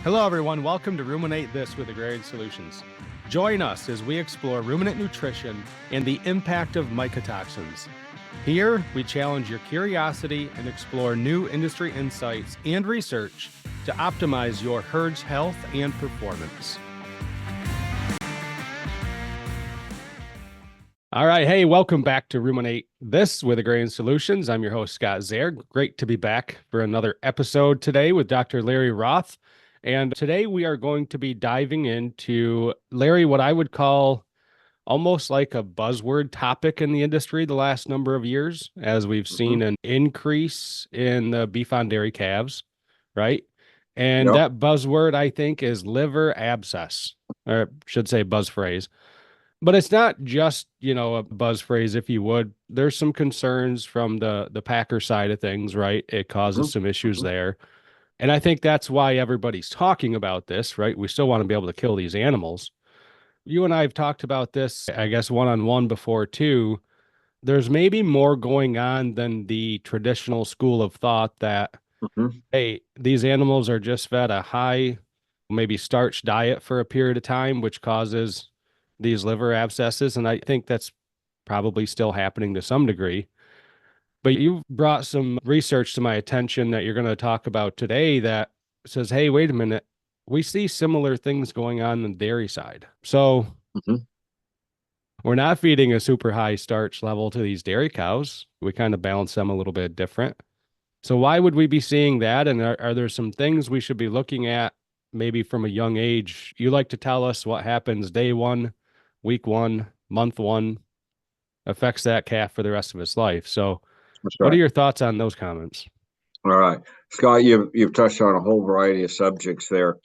Hello, everyone. Welcome to Ruminate This with Agrarian Solutions. Join us as we explore ruminant nutrition and the impact of mycotoxins. Here, we challenge your curiosity and explore new industry insights and research to optimize your herd's health and performance. All right. Hey, welcome back to Ruminate This with Agrarian Solutions. I'm your host, Scott Zierke. Great to be back for another episode today with Dr. Larry Roth. And today we are going to be diving into, Larry, what I would call almost like a buzzword topic in the industry the last number of years, as we've seen an increase in the beef on dairy calves, right? And that buzzword, I think, is liver abscess, or I should say buzz phrase. But it's not just, a buzz phrase, if you would. There's some concerns from the packer side of things, right? It causes some issues there. And I think that's why everybody's talking about this, right? We still want to be able to kill these animals. You and I have talked about this, I guess, one-on-one before too. There's maybe more going on than the traditional school of thought that, hey, these animals are just fed a high, maybe starch diet for a period of time, which causes these liver abscesses. And I think that's probably still happening to some degree. But you brought some research to my attention that you're going to talk about today that says, hey, wait a minute, we see similar things going on the dairy side. So we're not feeding a super high starch level to these dairy cows. We kind of balance them a little bit different. So why would we be seeing that? And are there some things we should be looking at maybe from a young age? You like to tell us what happens day one, week one, month one, affects that calf for the rest of its life. So what are your thoughts on those comments? All right, Scott, you've touched on a whole variety of subjects there.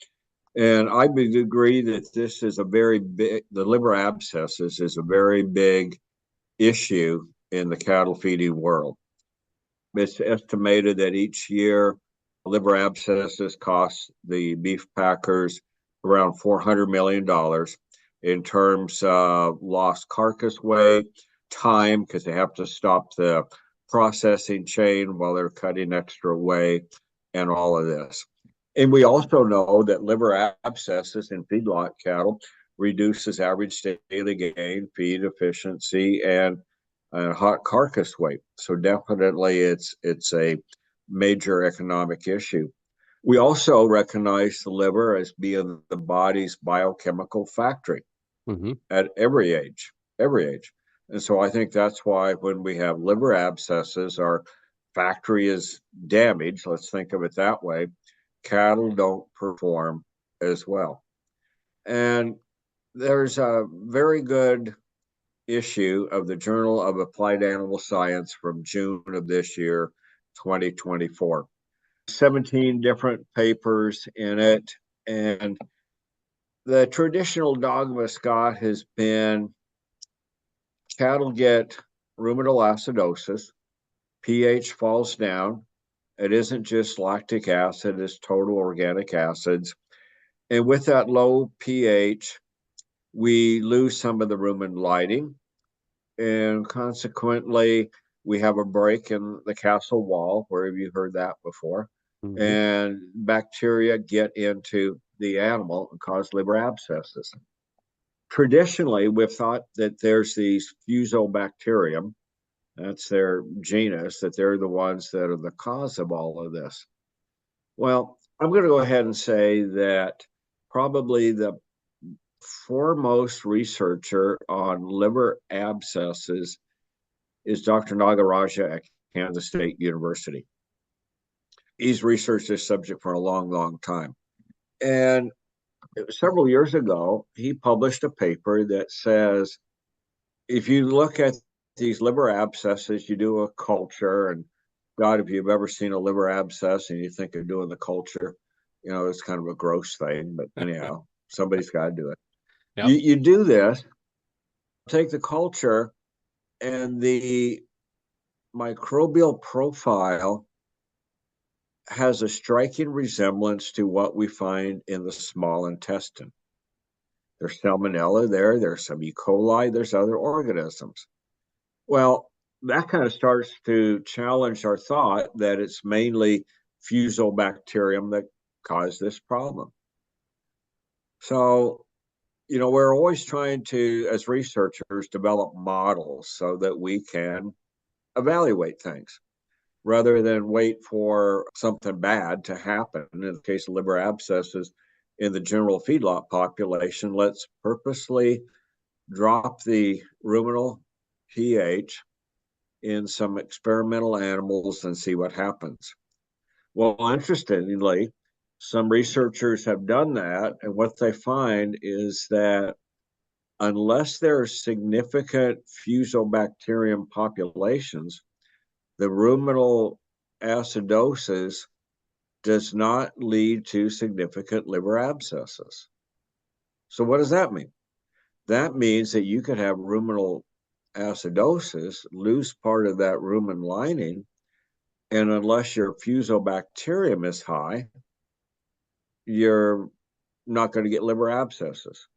And I would agree that this is a very big, the liver abscesses is a very big issue in the cattle feeding world. It's estimated that each year liver abscesses cost the beef packers around $400 million in terms of lost carcass weight, time, because they have to stop the processing chain while they're cutting extra weight, and all of this. And we also know that liver abscesses in feedlot cattle reduces average daily gain, feed efficiency, and hot carcass weight. So definitely it's a major economic issue. We also recognize the liver as being the body's biochemical factory at every age. And so I think that's why when we have liver abscesses, our factory is damaged. Let's think of it that way. Cattle don't perform as well. And there's a very good issue of the Journal of Applied Animal Science from June of this year, 2024. 17 different papers in it. And the traditional dogma, Scott, has been cattle get ruminal acidosis, pH falls down. It isn't just lactic acid, it's total organic acids. And with that low pH, we lose some of the rumen lighting. And consequently, we have a break in the castle wall. Where have you heard that before? And bacteria get into the animal and cause liver abscesses. Traditionally, we've thought that there's these Fusobacterium, that's their genus, that they're the ones that are the cause of all of this. Well, I'm going to go ahead and say that probably the foremost researcher on liver abscesses is Dr. Nagaraja at Kansas State University. He's researched this subject for a long, long time. And several years ago, he published a paper that says, if you look at these liver abscesses, you do a culture, and God, if you've ever seen a liver abscess and you think of doing the culture, it's kind of a gross thing, but anyhow, somebody's got to do it. Yep. You do this, take the culture, and the microbial profile has a striking resemblance to what we find in the small intestine. There's salmonella there, there's some E. coli, there's other organisms. Well, that kind of starts to challenge our thought that it's mainly Fusobacterium that caused this problem. So, we're always trying to, as researchers, develop models so that we can evaluate things rather than wait for something bad to happen. In the case of liver abscesses in the general feedlot population, let's purposely drop the ruminal pH in some experimental animals and see what happens. Well, interestingly, some researchers have done that, and what they find is that unless there are significant Fusobacterium populations, the ruminal acidosis does not lead to significant liver abscesses. So, what does that mean? That means that you could have ruminal acidosis, lose part of that rumen lining, and unless your Fusobacterium is high, you're not going to get liver abscesses.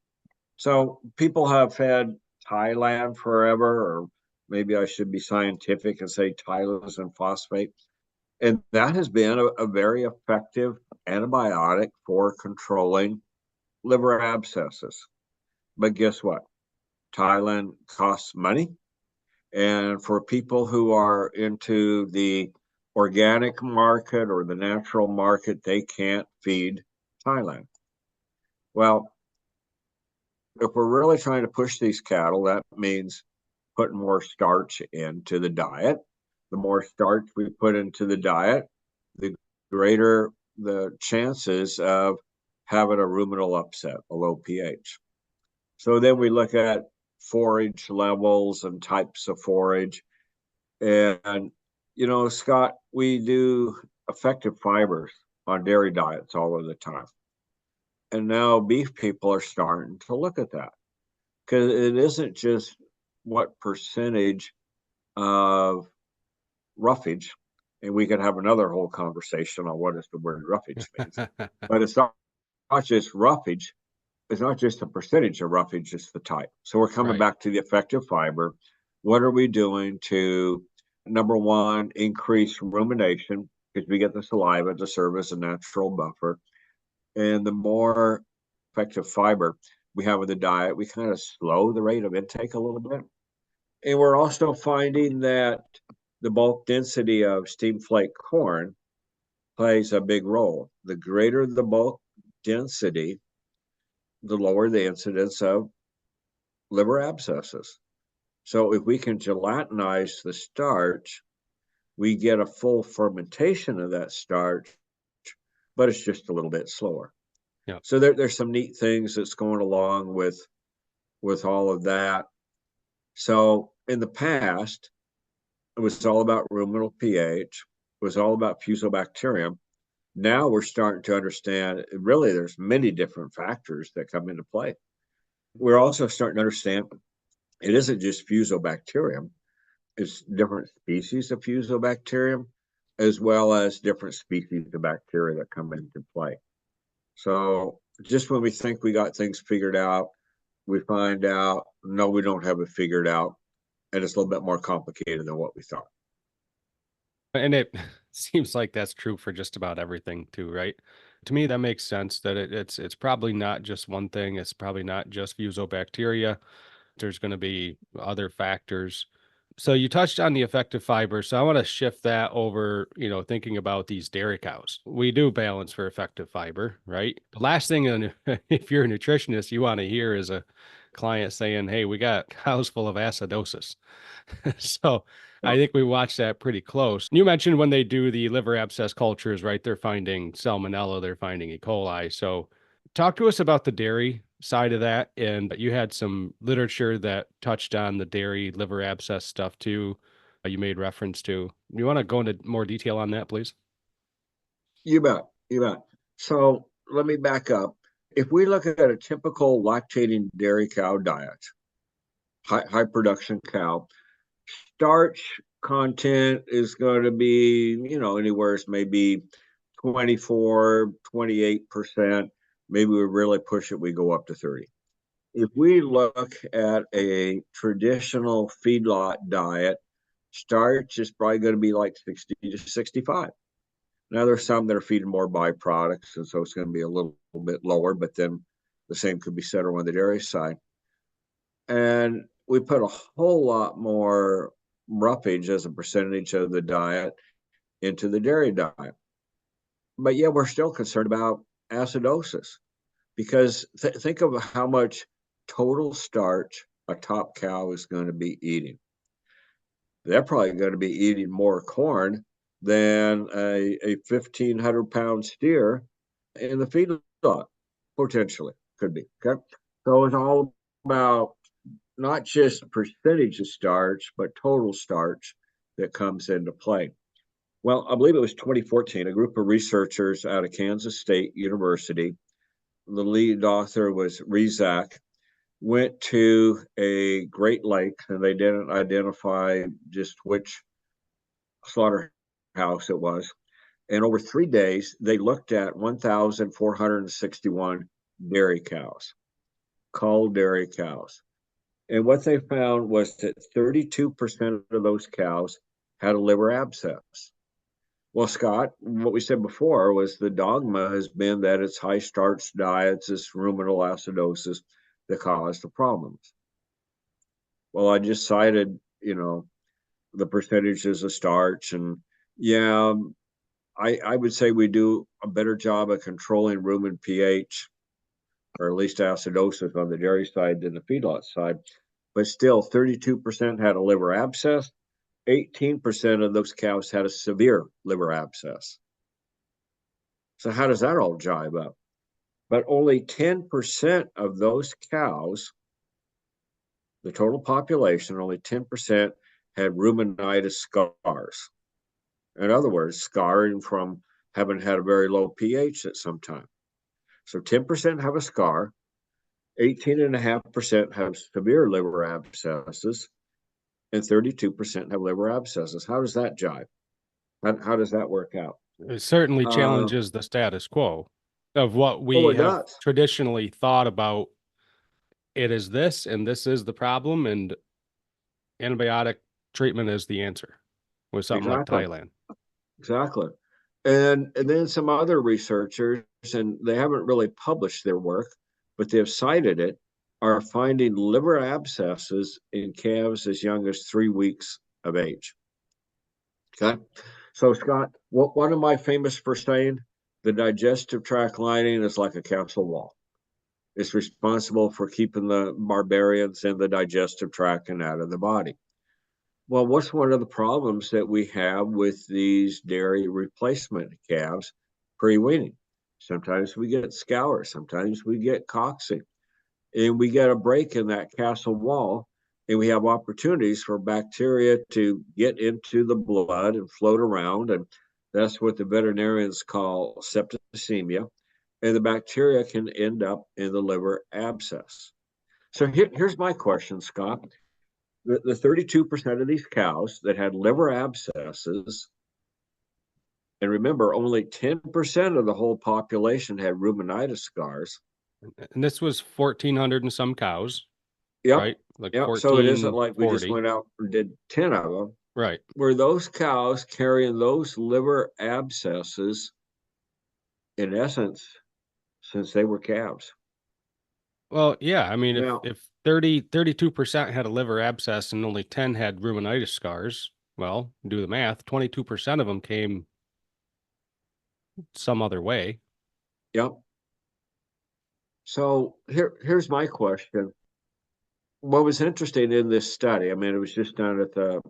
So people have had Thailand forever, or maybe I should be scientific and say tylosin phosphate. And that has been a very effective antibiotic for controlling liver abscesses. But guess what? Thailand costs money. And for people who are into the organic market or the natural market, they can't feed Thailand. Well, if we're really trying to push these cattle, that means putting more starch into the diet. The more starch we put into the diet, the greater the chances of having a ruminal upset, a low pH. So then we look at forage levels and types of forage. And, Scott, we do effective fibers on dairy diets all of the time. And now beef people are starting to look at that because it isn't just what percentage of roughage, and we could have another whole conversation on what does the word roughage means, but it's not just roughage. It's not just a percentage of roughage, it's the type. So we're coming Right. back to the effective fiber. What are we doing to, number one, increase rumination because we get the saliva to serve as a natural buffer. And the more effective fiber we have in the diet, we kind of slow the rate of intake a little bit. And we're also finding that the bulk density of steam flake corn plays a big role. The greater the bulk density, the lower the incidence of liver abscesses. So if we can gelatinize the starch, we get a full fermentation of that starch, but it's just a little bit slower. Yeah. So there's some neat things that's going along with all of that. So in the past, it was all about ruminal pH. It was all about Fusobacterium. Now we're starting to understand really there's many different factors that come into play. We're also starting to understand it isn't just Fusobacterium, it's different species of Fusobacterium as well as different species of bacteria that come into play. So just when we think we got things figured out, we find out no, we don't have it figured out, and it's a little bit more complicated than what we thought. And it seems like that's true for just about everything too, right? To me, that makes sense that it's probably not just one thing. It's probably not just fusobacteria. There's going to be other factors. So you touched on the effective fiber. So I want to shift that over, thinking about these dairy cows. We do balance for effective fiber, right? The last thing, if you're a nutritionist, you want to hear is a client saying, hey, we got cows full of acidosis. So I think we watched that pretty close. You mentioned when they do the liver abscess cultures, right? They're finding salmonella, they're finding E. coli. So talk to us about the dairy side of that. And you had some literature that touched on the dairy liver abscess stuff too. You made reference to. You want to go into more detail on that, please? You bet. You bet. So let me back up. If we look at a typical lactating dairy cow diet, high production cow, starch content is going to be, anywhere maybe 24, 28%. Maybe we really push it, we go up to 30. If we look at a traditional feedlot diet, starch is probably going to be like 60 to 65. Now there's some that are feeding more byproducts, and so it's going to be a little bit lower, but then The same could be said on the dairy side. And we put a whole lot more roughage as a percentage of the diet into the dairy diet. But yeah, we're still concerned about acidosis because think of how much total starch a top cow is going to be eating. They're probably going to be eating more corn than a 1,500-pound steer in the feedlot, potentially, could be. Okay. So it's all about not just percentage of starch, but total starch that comes into play. Well, I believe it was 2014, a group of researchers out of Kansas State University, the lead author was Rizak, went to a Great Lake, and they didn't identify just which slaughterhouse it was. And over 3 days, they looked at 1,461 dairy cows, culled dairy cows. And what they found was that 32% of those cows had a liver abscess. Well, Scott, what we said before was the dogma has been that it's high starch diets, it's ruminal acidosis that cause the problems. Well, I just cited, the percentages of starch, and yeah, I would say we do a better job of controlling rumen pH, or at least acidosis on the dairy side than the feedlot side. But still, 32% had a liver abscess. 18% of those cows had a severe liver abscess. So how does that all jive up? But only 10% of those cows, the total population, only 10% had ruminitis scars. In other words, scarring from having had a very low pH at some time. So 10% have a scar, 18.5% have severe liver abscesses, and 32% have liver abscesses. How does that jive? How does that work out? It certainly challenges the status quo of what we it have does. traditionally thought about. It is this, and this is the problem, and antibiotic treatment is the answer with something like Exactly. Thailand. Exactly. And then some other researchers, and they haven't really published their work, but they've cited it, are finding liver abscesses in calves as young as 3 weeks of age. Okay. So, Scott, what am I famous for saying? The digestive tract lining is like a castle wall. It's responsible for keeping the barbarians in the digestive tract and out of the body. Well, what's one of the problems that we have with these dairy replacement calves pre-weaning? Sometimes we get scours, sometimes we get cocci, and we get a break in that castle wall, and we have opportunities for bacteria to get into the blood and float around, and that's what the veterinarians call septicemia, and the bacteria can end up in the liver abscess. So here's my question, Scott. The 32% of these cows that had liver abscesses, and remember, only 10% of the whole population had ruminitis scars. And this was 1,400 and some cows, Yep. right? Like Yep. So it isn't 14, like we just 40. went out and did 10 of them. Right. Were those cows carrying those liver abscesses, in essence, since they were calves? Well, yeah. I mean, Now, if 32% had a liver abscess and only 10 had ruminitis scars, well, do the math. 22% of them came some other way. yep. So here's my question. What was interesting in this study, I mean, it was just done at the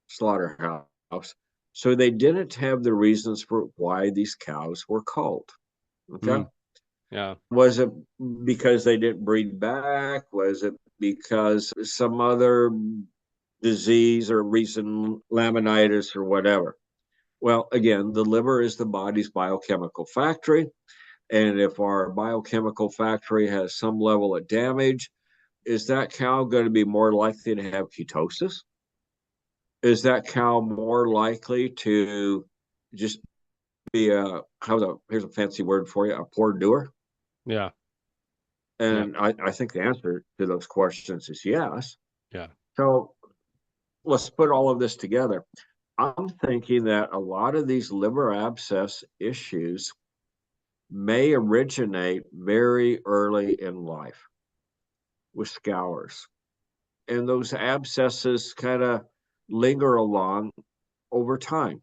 slaughterhouse. So they didn't have the reasons for why these cows were culled. Okay. Yeah. Was it because they didn't breed back? Was it because some other disease or reason, laminitis or whatever? Well, again, the liver is the body's biochemical factory. And if our biochemical factory has some level of damage, is that cow going to be more likely to have ketosis? Is that cow more likely to just be here's a fancy word for you, a poor doer? Yeah. And I think the answer to those questions is yes. Yeah. So let's put all of this together. I'm thinking that a lot of these liver abscess issues may originate very early in life with scours. And those abscesses kind of linger along over time.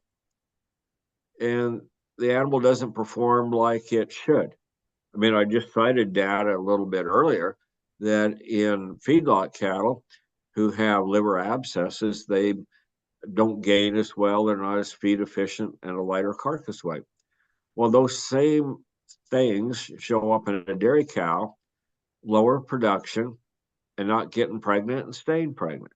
And the animal doesn't perform like it should. I mean, I just cited data a little bit earlier that in feedlot cattle who have liver abscesses, they don't gain as well, they're not as feed efficient, and a lighter carcass weight. Well, those same things show up in a dairy cow, lower production, and not getting pregnant and staying pregnant.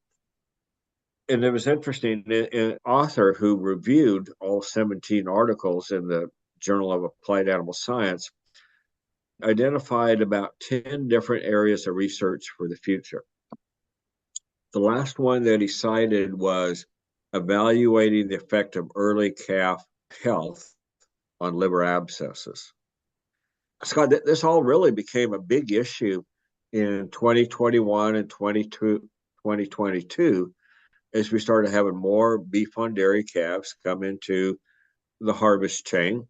And it was interesting, an author who reviewed all 17 articles in the Journal of Applied Animal Science identified about 10 different areas of research for the future. The last one that he cited was evaluating the effect of early calf health on liver abscesses. Scott, this all really became a big issue in 2021 and 2022 as we started having more beef on dairy calves come into the harvest chain.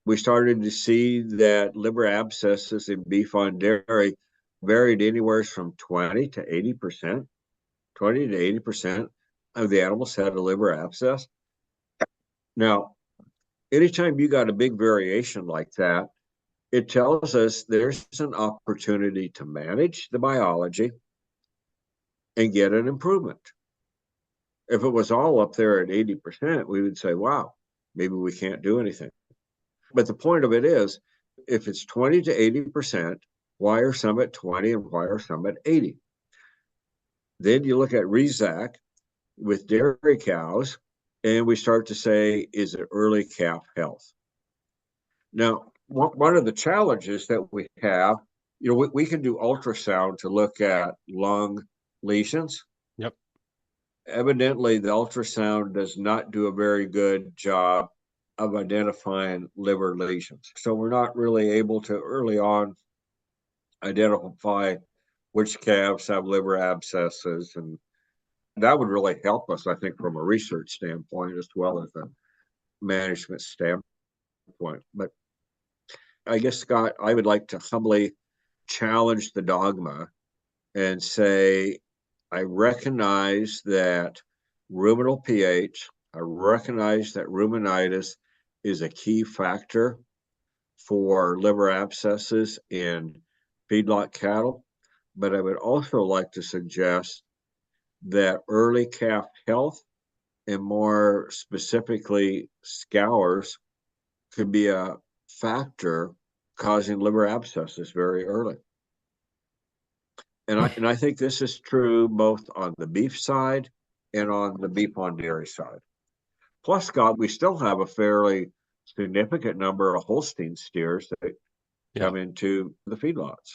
We started to see that liver abscesses in beef on dairy varied anywhere from 20 to 80%. 20 to 80% of the animals had a liver abscess. Now, anytime you got a big variation like that, it tells us there's an opportunity to manage the biology and get an improvement. If it was all up there at 80%, we would say, wow, maybe we can't do anything. But the point of it is, if it's 20 to 80%, why are some at 20 and why are some at 80? Then you look at RESAC with dairy cows, and we start to say, is it early calf health? Now, one of the challenges that we have, we can do ultrasound to look at lung lesions. Yep. Evidently, the ultrasound does not do a very good job of identifying liver lesions. So we're not really able to early on identify which calves have liver abscesses. And that would really help us, I think, from a research standpoint as well as a management standpoint. But I guess, Scott, I would like to humbly challenge the dogma and say, I recognize that ruminal pH, I recognize that ruminitis is a key factor for liver abscesses in feedlot cattle, but I would also like to suggest that early calf health and more specifically scours could be a factor causing liver abscesses very early. And I think this is true both on the beef side and on the beef on dairy side. Plus, Scott, we still have a fairly significant number of Holstein steers that come into the feedlots.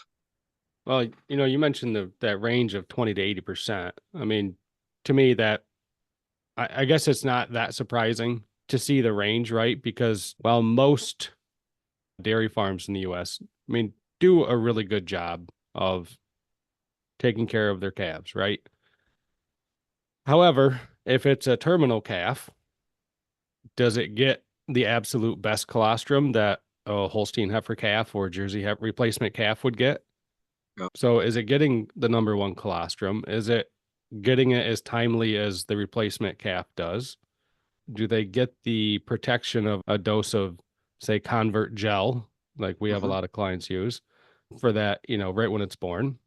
Well, you mentioned that range of 20 to 80%. I mean, to me, that I guess it's not that surprising to see the range, right? Because while most dairy farms in the US, I mean, do a really good job of taking care of their calves, right? However, if it's a terminal calf, does it get the absolute best colostrum that a Holstein heifer calf or Jersey heifer replacement calf would get? No. So is it getting the number one colostrum? Is it getting it as timely as the replacement calf does? Do they get the protection of a dose of, say, convert gel, like we have a lot of clients use for that, right when it's born?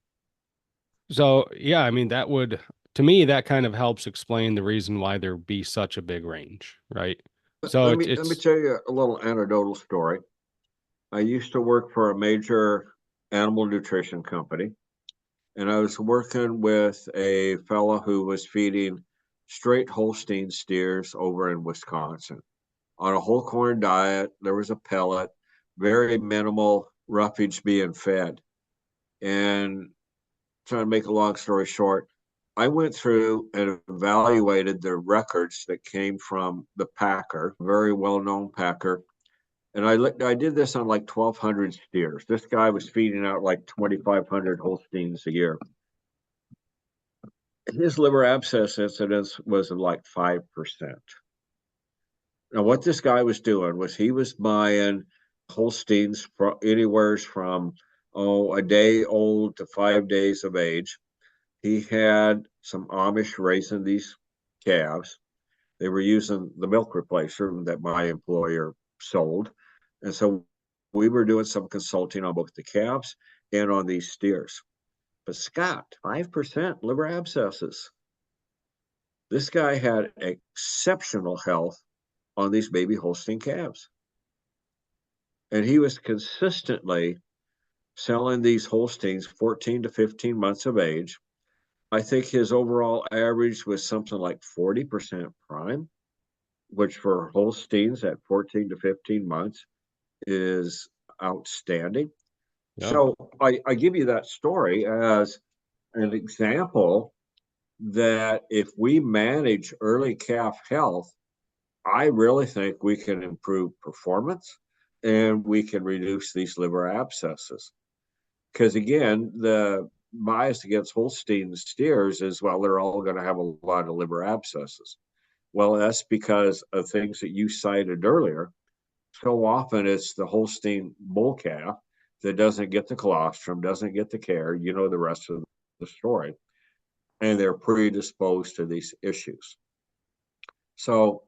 So, yeah, I mean, to me, that kind of helps explain the reason why there be such a big range, right? So let me tell you a little anecdotal story. I used to work for a major animal nutrition company, and I was working with a fellow who was feeding straight Holstein steers over in Wisconsin on a whole corn diet. There was a pellet, very minimal roughage being fed. And trying to make a long story short, I went through and evaluated the records that came from the packer, very well-known packer. And I did this on like 1,200 steers. This guy was feeding out like 2,500 Holsteins a year. His liver abscess incidence was like 5%. Now, what this guy was doing was he was buying Holsteins anywhere from a day old to 5 days of age. He had some Amish raising these calves. They were using the milk replacer that my employer sold. And so we were doing some consulting on both the calves and on these steers. But Scott, 5% liver abscesses. This guy had exceptional health on these baby Holstein calves. And he was consistently selling these Holsteins 14 to 15 months of age. I think his overall average was something like 40% prime, which for Holsteins at 14 to 15 months is outstanding. Yeah. So I give you that story as an example that if we manage early calf health, I really think we can improve performance and we can reduce these liver abscesses. Because again, the bias against Holstein steers is, well, they're all going to have a lot of liver abscesses. Well, that's because of things that you cited earlier. So often it's the Holstein bull calf that doesn't get the colostrum, doesn't get the care. You know the rest of the story. And they're predisposed to these issues. So,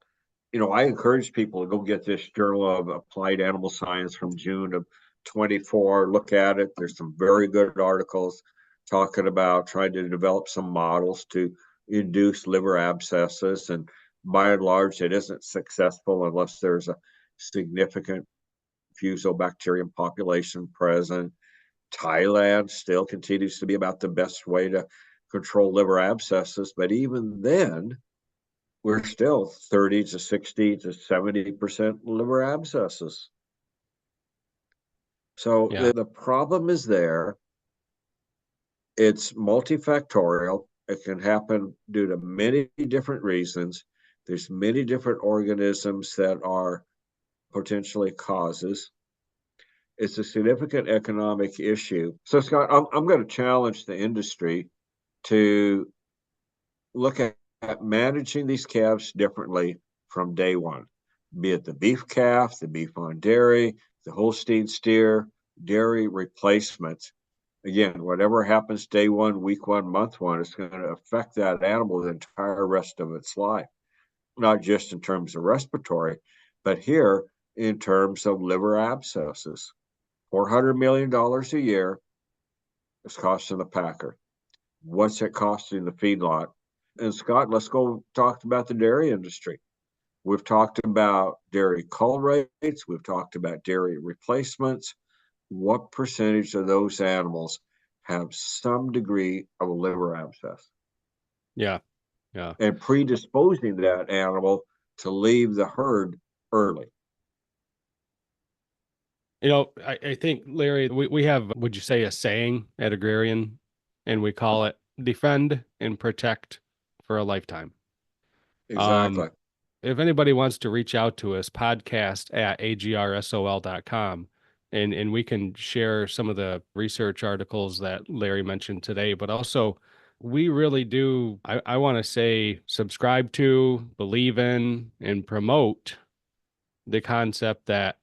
I encourage people to go get this Journal of Applied Animal Science from June of 24. Look at it. There's some very good articles talking about trying to develop some models to induce liver abscesses. And by and large, it isn't successful unless there's a significant Fusobacterium population present. Thailand still continues to be about the best way to control liver abscesses. But even then, we're still 30 to 60 to 70% liver abscesses. So Yeah. the problem is there. It's multifactorial. It can happen due to many different reasons. There's many different organisms that are potentially causes. It's a significant economic issue. So, Scott, I'm going to challenge the industry to look at managing these calves differently from day one, be it the beef calf, the beef on dairy, the Holstein steer, dairy replacements. Again, whatever happens day one, week one, month one, it's going to affect that animal the entire rest of its life, not just in terms of respiratory, but here in terms of liver abscesses. $400 million a year is costing the packer. What's it costing the feedlot? And Scott, let's go talk about the dairy industry. We've talked about dairy cull rates. We've talked about dairy replacements. What percentage of those animals have some degree of a liver abscess? Yeah. Yeah. And predisposing that animal to leave the herd early. I think, Larry, we have, would you say, a saying at Agrarian, and we call it defend and protect for a lifetime. Exactly. If anybody wants to reach out to us, podcast at agrsol.com, and we can share some of the research articles that Larry mentioned today, but also we really do, I want to say, subscribe to, believe in, and promote the concept that,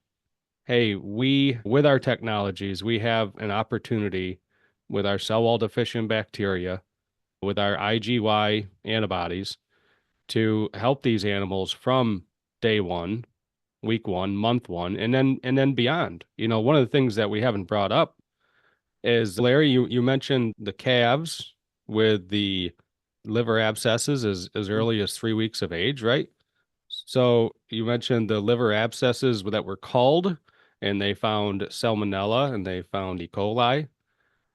hey, with our technologies, we have an opportunity with our cell wall deficient bacteria, with our IgY antibodies, to help these animals from day one, week one, month one, and then beyond. One of the things that we haven't brought up is, Larry, you mentioned the calves with the liver abscesses as early as 3 weeks of age, right? So you mentioned the liver abscesses that were culled, and they found salmonella and they found E. coli,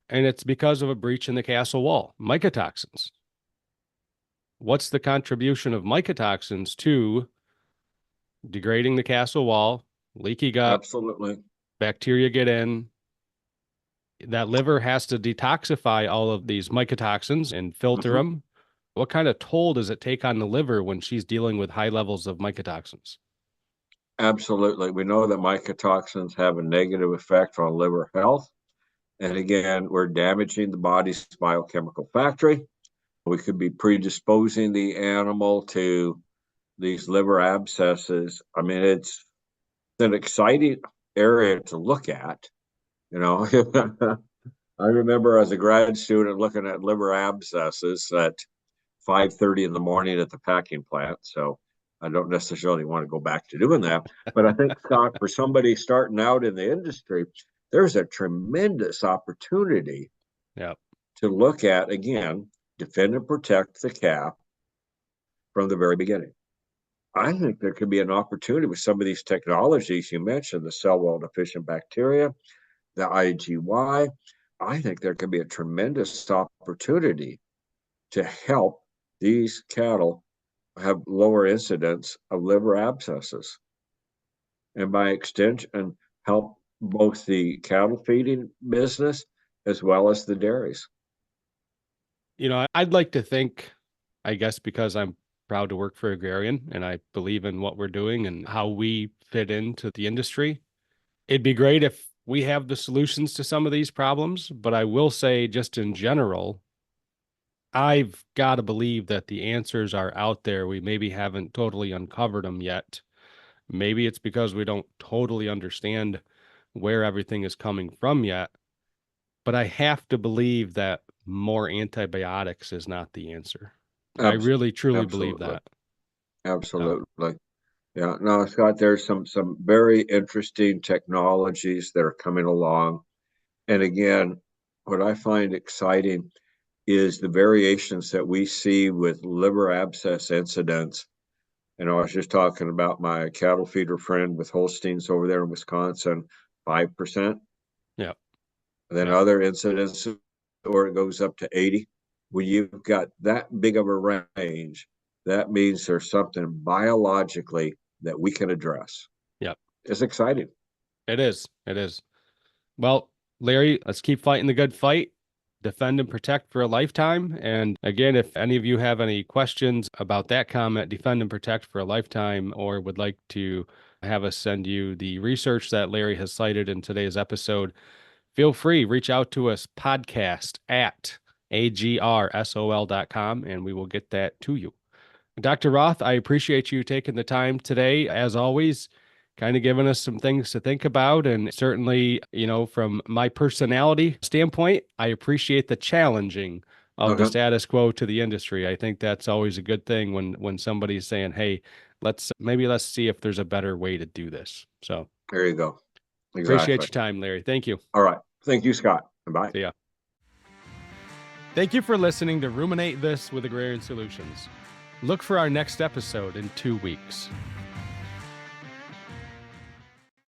and it's because of a breach in the castle wall, mycotoxins. What's the contribution of mycotoxins to degrading the castle wall, leaky gut, Absolutely. bacteria get in? That liver has to detoxify all of these mycotoxins and filter Mm-hmm. them. What kind of toll does it take on the liver when she's dealing with high levels of mycotoxins? Absolutely. We know that mycotoxins have a negative effect on liver health. And again, we're damaging the body's biochemical factory. We could be predisposing the animal to these liver abscesses. I mean, it's an exciting area to look at. You know, I remember as a grad student looking at liver abscesses at 5:30 in the morning at the packing plant. So I don't necessarily want to go back to doing that. But I think, Scott, for somebody starting out in the industry, there's a tremendous opportunity Yeah. to look at, again, defend and protect the calf from the very beginning. I think there could be an opportunity with some of these technologies you mentioned, the cell wall deficient bacteria, the IgY. I think there could be a tremendous opportunity to help these cattle have lower incidence of liver abscesses, and by extension, help both the cattle feeding business as well as the dairies. I'd like to think, I guess, because I'm proud to work for Agrarian and I believe in what we're doing and how we fit into the industry. It'd be great if we have the solutions to some of these problems, but I will say, just in general, I've got to believe that the answers are out there. We maybe haven't totally uncovered them yet. Maybe it's because we don't totally understand where everything is coming from yet. But I have to believe that more antibiotics is not the answer. I really, truly believe Absolutely. that. Absolutely. Yeah. No, Scott, there's some very interesting technologies that are coming along. And again, what I find exciting is the variations that we see with liver abscess incidents. I was just talking about my cattle feeder friend with Holsteins over there in Wisconsin, 5%. Yeah. And then Yeah. other incidents where it goes up to 80. When you've got that big of a range, that means there's something biologically that we can address. Yeah. It's exciting. It is. It is. Well, Larry, let's keep fighting the good fight, defend and protect for a lifetime. And again, if any of you have any questions about that comment, defend and protect for a lifetime, or would like to have us send you the research that Larry has cited in today's episode, feel free, reach out to us, podcast at agrsol.com, and we will get that to you. Dr. Roth, I appreciate you taking the time today, as always, kind of giving us some things to think about. And certainly, from my personality standpoint, I appreciate the challenging of the Okay. status quo to the industry. I think that's always a good thing when somebody's saying, hey, let's see if there's a better way to do this. So There you go. appreciate Exactly. your time, Larry. Thank you. All right. Thank you, Scott. Bye. See ya. Thank you for listening to Ruminate This with Agrarian Solutions. Look for our next episode in 2 weeks.